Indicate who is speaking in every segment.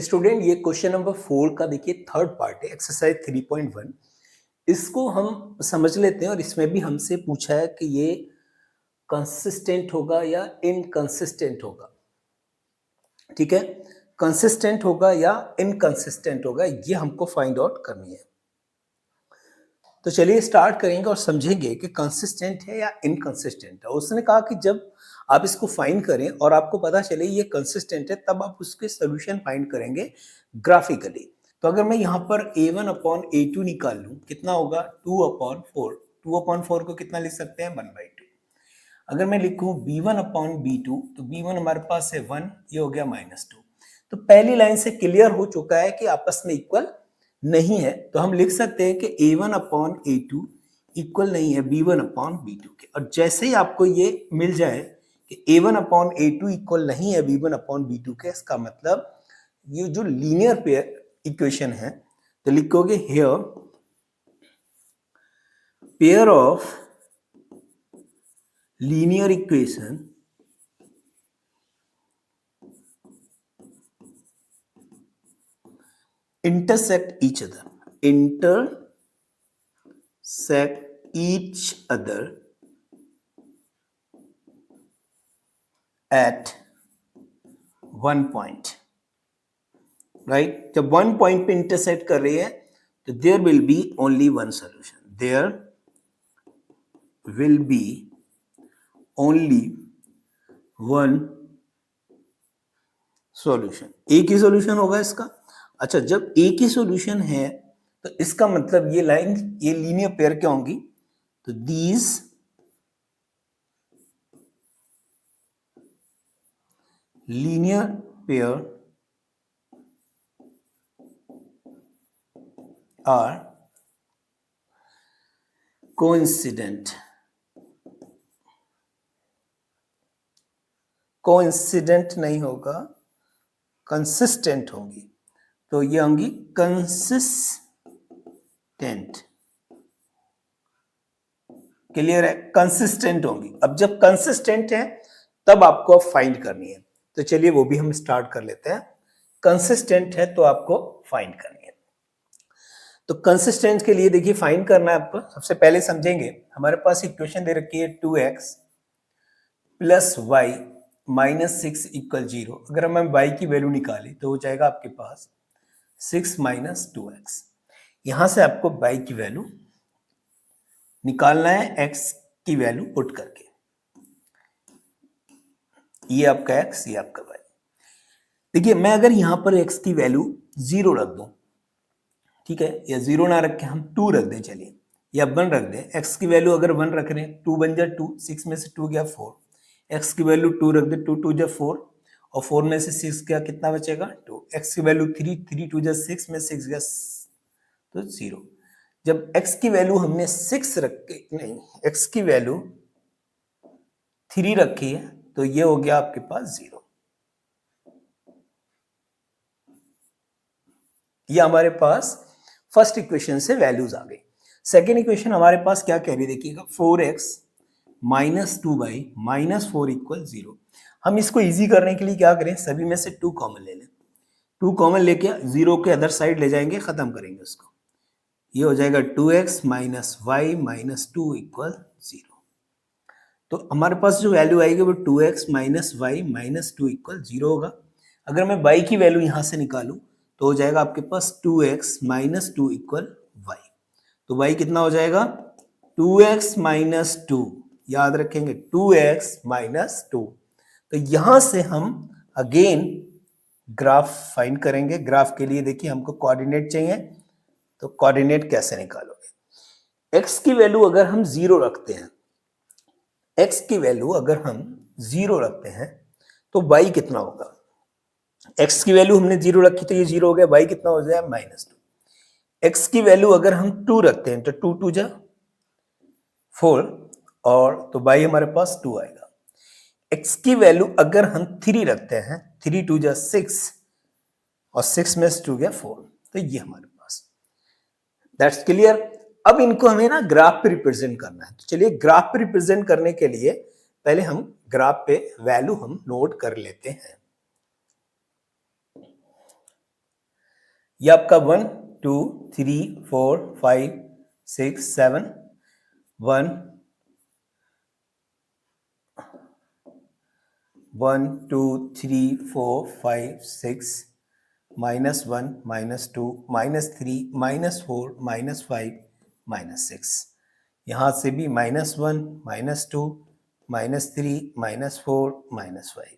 Speaker 1: Student ये question number 4 का देखिए थर्ड पार्ट है एक्सरसाइज 3.1। इसको हम समझ लेते हैं और इसमें भी हमसे पूछा है कि ये कंसिस्टेंट होगा या इनकंसिस्टेंट होगा। ठीक है, कंसिस्टेंट होगा या इनकंसिस्टेंट होगा, ये हमको फाइंड आउट करनी है। तो चलिए स्टार्ट करेंगे और समझेंगे कि कंसिस्टेंट है या इनकंसिस्टेंट है। उसने कहा कि जब आप इसको फाइंड करें और आपको पता चले ये कंसिस्टेंट है, तब आप उसके सोल्यूशन फाइंड करेंगे ग्राफिकली। तो अगर मैं यहाँ पर a1 अपॉन a2 निकाल लूँ, कितना होगा 2 अपॉन 4। 2 अपॉन 4 को कितना लिख सकते हैं 1/2। अगर मैं लिखूँ b1 अपॉन b2, तो b1 हमारे पास है 1, ये हो गया -2। तो पहली लाइन से क्लियर हो चुका है कि आपस में इक्वल नहीं है। तो हम लिख सकते हैं कि a1 अपॉन a2 इक्वल नहीं है b1 अपॉन b2 के। और जैसे ही आपको ये मिल जाए कि a1 अपॉन a2 इक्वल नहीं है b1 अपॉन b2 के, इसका मतलब ये जो लीनियर पेयर इक्वेशन है, तो लिखोगे here pair of linear equation intersect each other at one point, right? जब वन पॉइंट पे इंटरसेक्ट कर रही है तो there will be only one solution. There will be only one solution. एक ही सॉल्यूशन होगा इसका। अच्छा, जब एक ही सॉल्यूशन है तो इसका मतलब ये लाइन, ये लीनियर पेयर क्या होंगी, तो these linear pair are coincident नहीं होगा, कंसिस्टेंट होंगी। तो ये होंगी कंसिस्टेंट। क्लियर है, कंसिस्टेंट होंगी। अब जब कंसिस्टेंट है तब आपको फाइंड करनी है। तो चलिए वो भी हम स्टार्ट कर लेते हैं। कंसिस्टेंट है तो आपको फाइंड करनी है। तो कंसिस्टेंट के लिए देखिए फाइंड करना है आपको। सबसे पहले समझेंगे, हमारे पास इक्वेशन दे रखी है 2x plus y minus 6 equal 0। अगर हम y की वैल्यू निकालें तो हो जाएगा आपके पास 6 माइनस 2x। यहां से आपको y की वैल्यू निकालना है x की वैल्यू पुट करके। ये आपका x, ये आपका y। देखिए मैं अगर यहां पर x की वैल्यू 0 रख दूं, ठीक है, या 0 ना रख के हम 2 रख दें, चलिए, या 1 रख दें। x की वैल्यू अगर 1 रख रहे हैं, 2 बन जाए 2, 6 में से 2 गया 4। x की वैल्यू 2 रख दे, 2 2 जा 4, और 4 में से 6 गया, कितना बचेगा 2। x की वैल्यू 3, 3 2 जा 6 में 6 गया तो 0। जब x की वैल्यू हमने 6 रख के, नहीं, x की वैल्यू 3 रखी है, तो ये हो गया आपके पास 0। ये हमारे पास फर्स्ट इक्वेशन से वैल्यूज आ गई। सेकेंड इक्वेशन हमारे पास क्या कह रही है देखिएगा, 4x minus 2y minus 4 equal 0। हम इसको इजी करने के लिए क्या करें, सभी में से 2 कॉमन ले लें। 2 कॉमन लेके 0 के अदर साइड ले जाएंगे, खत्म करेंगे उसको। ये हो जाएगा 2x minus Y minus 2 equal 0। तो हमारे पास जो वैल्यू आएगी वो 2x minus Y minus 2 equal 0 होगा। अगर मैं y की वैल्यू यहां से निकालूं तो हो जाएगा आपके पास 2x माइनस 2 इक्वल y। तो y कितना हो जाएगा 2x माइनस 2, याद रखेंगे 2x माइनस 2। तो यहां से हम अगेन ग्राफ फाइंड करेंगे। ग्राफ के लिए देखिए हमको कोऑर्डिनेट चाहिए, तो कोऑर्डिनेट कैसे निकालोगे। x की वैल्यू अगर हम 0 रखते हैं, x की वैल्यू अगर हम 0 रखते हैं तो y कितना होगा। x की वैल्यू हमने 0 रखी तो ये 0 हो गया, y कितना हो जाएगा -2। x की वैल्यू अगर हम 2 रखते हैं तो 2 2 जा 4, और तो y हमारे पास 2 आएगा। x की वैल्यू अगर हम 3 रखते हैं, 3 2 जा 6, और 6 में से 2 गया 4, तो ये हमारे पास। That's clear. अब इनको हमें ना ग्राफ पे रिप्रेजेंट करना है। तो चलिए ग्राफ पे रिप्रेजेंट करने के लिए पहले हम ग्राफ पे वैल्यू हम नोट कर लेते हैं। ये आपका 1 2 3 4 5 6 7 1 1 2 3 4 5 6 -1 -2 -3 -4 -5 -6, यहाँ से भी -1 -2 -3 -4 -5।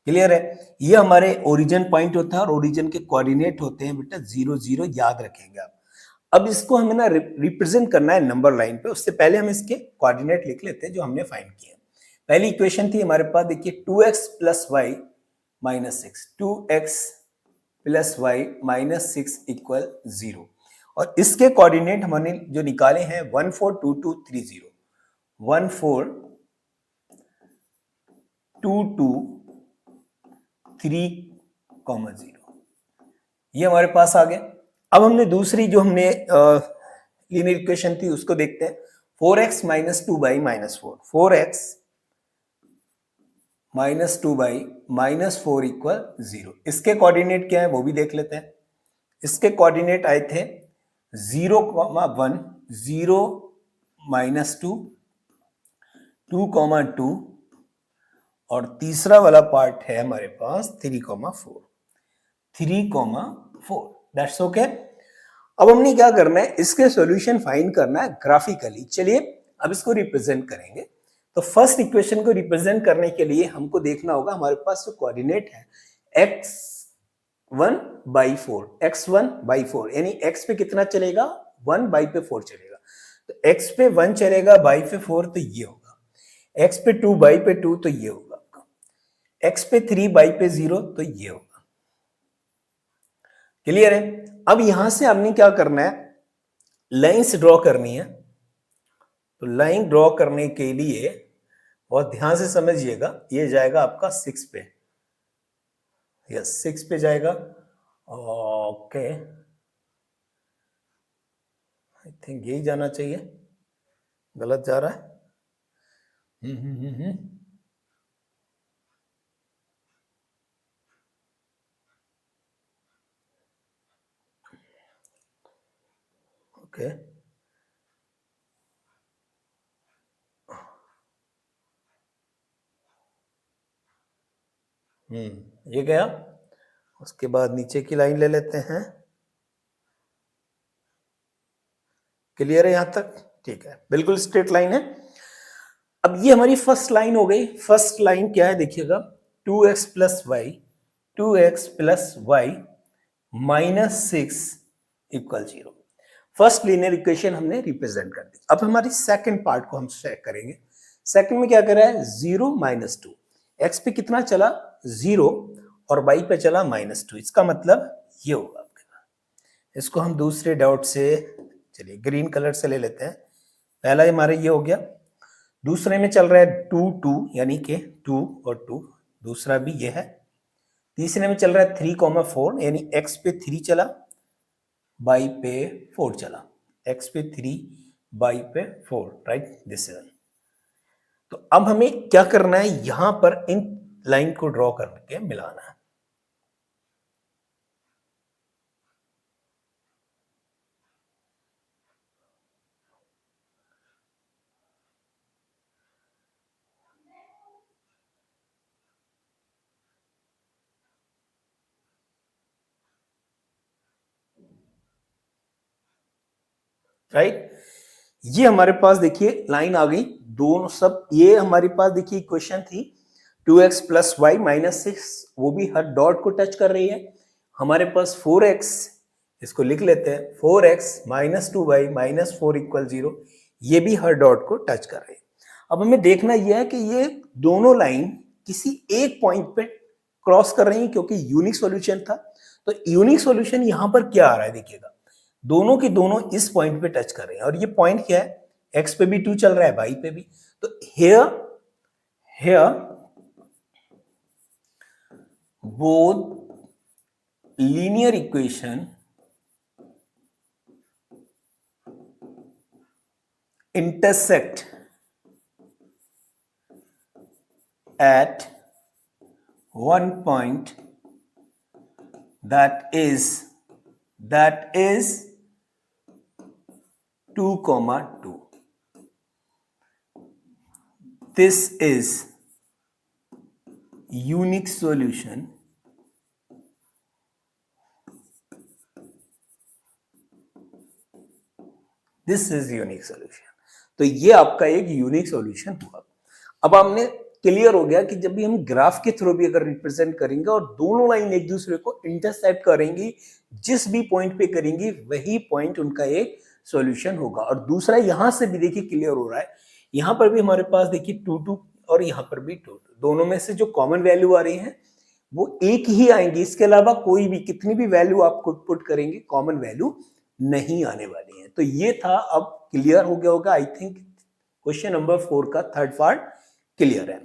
Speaker 1: क्लियर है? ये हमारे ओरिजिन पॉइंट होता है और ओरिजिन के कोऑर्डिनेट होते हैं बेटा 0 0, याद रखेंगे आप। अब इसको हमें ना रिप्रेजेंट करना है नंबर लाइन पे, उससे पहले हम इसके कोऑर्डिनेट लिख लेते हैं जो हमने फाइंड किए। पहली इक्वेशन थी हमारे पास, देखिए 2x plus y minus 6, 2x plus y minus 6 equal 0, और इसके कोऑर्डिनेट हमने जो निकाले हैं 1 4 2 2 3 0, 1 4 2 2 3,0, ये हमारे पास आ गया। अब हमने दूसरी जो हमने लीनियर इक्वेशन थी उसको देखते हैं, 4x minus 2 by minus 4, 4x minus 2 by minus 4 equal 0। इसके कोऑर्डिनेट क्या है वो भी देख लेते हैं। इसके कोऑर्डिनेट आए थे 0, 1, 0 माइनस 2, 2, 2, और तीसरा वाला पार्ट है हमारे पास 3, 4, 3, 4। That's okay. अब हमने क्या करना है, इसके सॉल्यूशन फाइंड करना है ग्राफिकली। चलिए अब इसको रिप्रेजेंट करेंगे। तो फर्स्ट इक्वेशन को रिप्रेजेंट करने के लिए हमको देखना होगा हमारे पास जो कोऑर्डिनेट है x1 बाई 4, x1 बाई 4, यानी x पे कितना चलेगा, 1 बाई पे 4 चलेगा। तो x पे 1 चलेगा, बाई पे 4, तो ये होगा। x पे 2 बाई पे 2, तो ये होगा आपका। x पे 3 बाई पे 0, तो ये होगा। क्लियर है? अब यहां से हमने क्या करना है, लाइंस ड्रॉ करनी है। तो लाइन ड्रॉ करने के लिए बहुत ध्यान से समझिएगा, ये जाएगा आपका 6 पे, यस 6 पे जाएगा। ओके, आई थिंक यही जाना चाहिए, गलत जा रहा है। ओके, ये गया। उसके बाद नीचे की लाइन ले लेते हैं। क्लियर है यहां तक? ठीक है, बिल्कुल स्ट्रेट लाइन है। अब ये हमारी फर्स्ट लाइन हो गई। फर्स्ट लाइन क्या है देखिएगा, 2x plus y, 2x plus y minus 6 equal 0। First linear equation हमने रिप्रेजेंट कर दी। अब हमारी सेकंड पार्ट को हम चेक करेंगे। सेकंड में क्या कर रहा है, 0 माइनस 2, एक्स पे कितना चला 0 और वाई पे चला -2, इसका मतलब ये होगा आपके पास। इसको हम दूसरे डॉट से, चलिए ग्रीन कलर से ले लेते हैं। पहला हमारा ये हो गया, दूसरे में चल रहा है 2 2, यानी कि 2 और 2, दूसरा भी ये है। तीसरे में चल रहा है 3, 4, यानी एक्स पे 3 चला, बाई पे 4 चला, एक्स पे 3, बाई पे 4, राइट, दिस इज। तो अब हमें क्या करना है, यहां पर इन लाइन को ड्रॉ करके मिलाना है। राइट, ये हमारे पास देखिए लाइन आ गई, दोनों सब। ये हमारे पास देखिए इक्वेशन थी 2x प्लस वाई माइनस 6, वो भी हर डॉट को टच कर रही है। हमारे पास 4x, इसको लिख लेते हैं, 4x minus 2 Y minus 4 equal 0, ये भी हर डॉट को टच कर रही है। अब हमें देखना यह है कि ये दोनों लाइन किसी एक पॉइंट पे क्रॉस कर रही है, क्योंकि यूनिक सॉल्यूशन था। तो यूनिक सॉल्यूशन यहां पर क्या आ रहा है देखिएगा, दोनों की दोनों इस पॉइंट पे टच कर रहे हैं, और ये पॉइंट क्या है, एक्स पे भी 2 चल रहा है, वाई पे भी। तो here here both linear equation intersect at one point that is that is 2,2. This is unique solution this is unique solution. तो ये आपका एक यूनिक सॉल्यूशन हुआ। अब हमने क्लियर हो गया कि जब भी हम ग्राफ के थ्रू भी अगर रिप्रेजेंट करेंगे और दोनों लाइन एक दूसरे को इंटरसेक्ट करेंगी, जिस भी पॉइंट पे करेंगी वही पॉइंट उनका एक सॉल्यूशन होगा। और दूसरा यहां से भी देखिए क्लियर हो रहा है, यहां पर भी हमारे पास देखिए 2 और यहां पर भी 2, दोनों में से जो कॉमन वैल्यू आ रही है वो एक ही आएंगी, इसके अलावा कोई भी कितनी भी वैल्यू आप पुट करेंगे कॉमन वैल्यू नहीं आने वाली है। तो ये था, अब क्लियर हो गया होगा। आई थिंक क्वेश्चन नंबर 4 का थर्ड पार्ट क्लियर है।